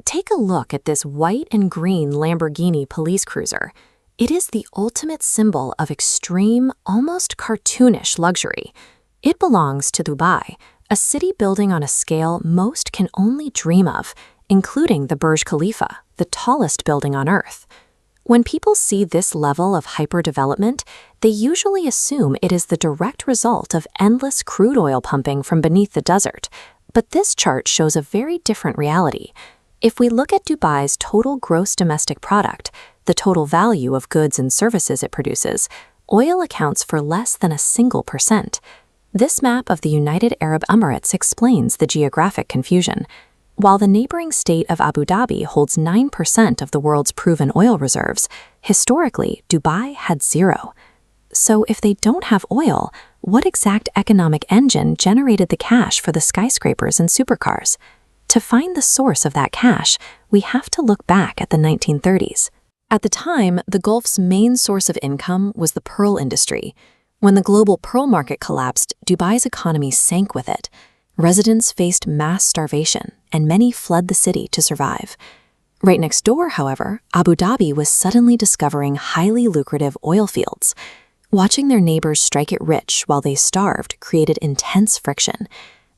Take a look at this white and green Lamborghini police cruiser. It is the ultimate symbol of extreme, almost cartoonish luxury. It belongs to Dubai, a city building on a scale most can only dream of, including the Burj Khalifa, the tallest building on Earth. When people see this level of hyperdevelopment, they usually assume it is the direct result of endless crude oil pumping from beneath the desert. But this chart shows a very different reality. If we look at Dubai's total gross domestic product, the total value of goods and services it produces, oil accounts for less than a single %. This map of the United Arab Emirates explains the geographic confusion. While the neighboring state of Abu Dhabi holds 9% of the world's proven oil reserves, historically, Dubai had 0. So if they don't have oil, what exact economic engine generated the cash for the skyscrapers and supercars? To find the source of that cash, we have to look back at the 1930s. At the time, the Gulf's main source of income was the pearl industry. When the global pearl market collapsed, Dubai's economy sank with it. Residents faced mass starvation, and many fled the city to survive. Right next door, however, Abu Dhabi was suddenly discovering highly lucrative oil fields. Watching their neighbors strike it rich while they starved created intense friction.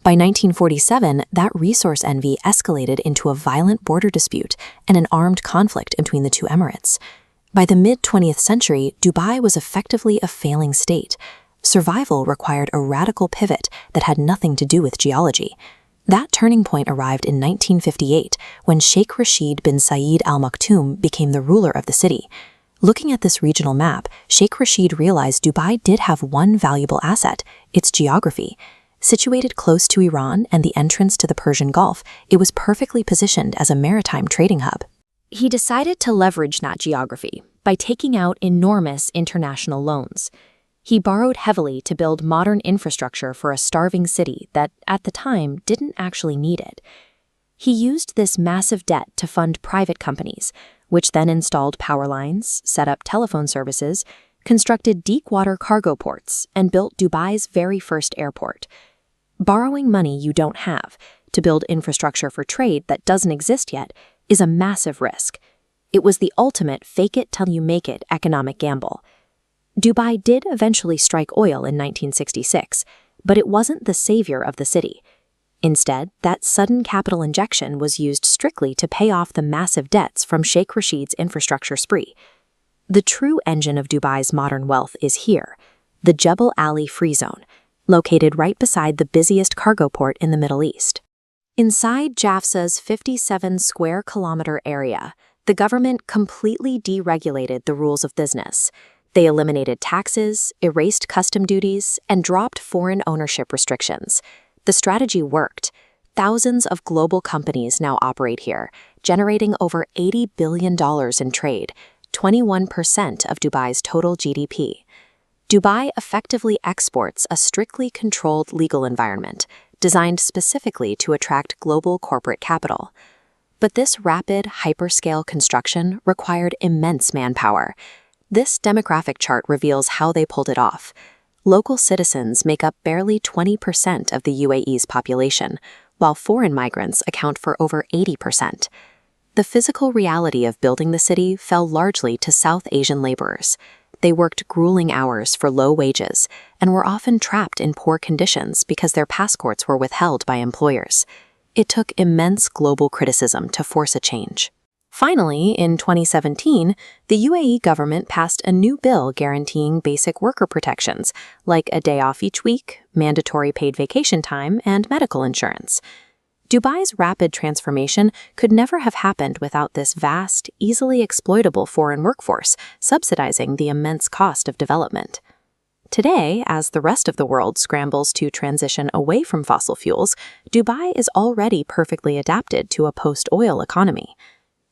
By 1947, that resource envy escalated into a violent border dispute and an armed conflict between the two emirates. By the mid-20th century, Dubai was effectively a failing state. Survival required a radical pivot that had nothing to do with geology. That turning point arrived in 1958 when Sheikh Rashid bin Zayed Al Maktoum became the ruler of the city. Looking at this regional map, Sheikh Rashid realized Dubai did have one valuable asset: its geography. Situated close to Iran and the entrance to the Persian Gulf, it was perfectly positioned as a maritime trading hub. He decided to leverage that geography by taking out enormous international loans. He borrowed heavily to build modern infrastructure for a starving city that, at the time, didn't actually need it. He used this massive debt to fund private companies, which then installed power lines, set up telephone services, constructed deep-water cargo ports, and built Dubai's very first airport. Borrowing money you don't have to build infrastructure for trade that doesn't exist yet is a massive risk. It was the ultimate fake-it-till-you-make-it economic gamble. Dubai did eventually strike oil in 1966, but it wasn't the savior of the city. Instead, that sudden capital injection was used strictly to pay off the massive debts from Sheikh Rashid's infrastructure spree. The true engine of Dubai's modern wealth is here, the Jebel Ali Free Zone, located right beside the busiest cargo port in the Middle East. Inside Jafsa's 57-square-kilometer area, the government completely deregulated the rules of business. They eliminated taxes, erased custom duties, and dropped foreign ownership restrictions. The strategy worked. Thousands of global companies now operate here, generating over $80 billion in trade, 21% of Dubai's total GDP. Dubai effectively exports a strictly controlled legal environment, designed specifically to attract global corporate capital. But this rapid, hyperscale construction required immense manpower. This demographic chart reveals how they pulled it off. Local citizens make up barely 20% of the UAE's population, while foreign migrants account for over 80%. The physical reality of building the city fell largely to South Asian laborers. They worked grueling hours for low wages and were often trapped in poor conditions because their passports were withheld by employers. It took immense global criticism to force a change. Finally, in 2017, the UAE government passed a new bill guaranteeing basic worker protections, like a day off each week, mandatory paid vacation time, and medical insurance. Dubai's rapid transformation could never have happened without this vast, easily exploitable foreign workforce subsidizing the immense cost of development. Today, as the rest of the world scrambles to transition away from fossil fuels, Dubai is already perfectly adapted to a post-oil economy.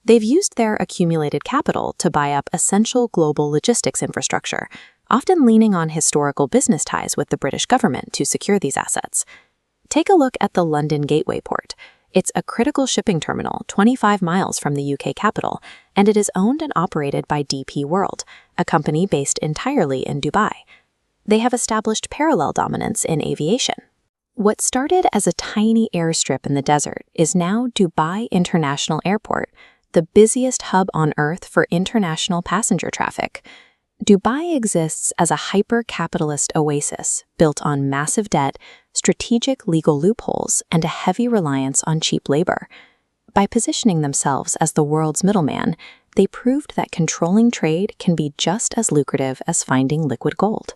They've used their accumulated capital to buy up essential global logistics infrastructure, often leaning on historical business ties with the British government to secure these assets. Take a look at the London Gateway Port. It's a critical shipping terminal 25 miles from the UK capital, and it is owned and operated by DP World, a company based entirely in Dubai. They have established parallel dominance in aviation. What started as a tiny airstrip in the desert is now Dubai International Airport, the busiest hub on Earth for international passenger traffic. Dubai exists as a hyper-capitalist oasis built on massive debt, strategic legal loopholes, and a heavy reliance on cheap labor. By positioning themselves as the world's middleman, they proved that controlling trade can be just as lucrative as finding liquid gold.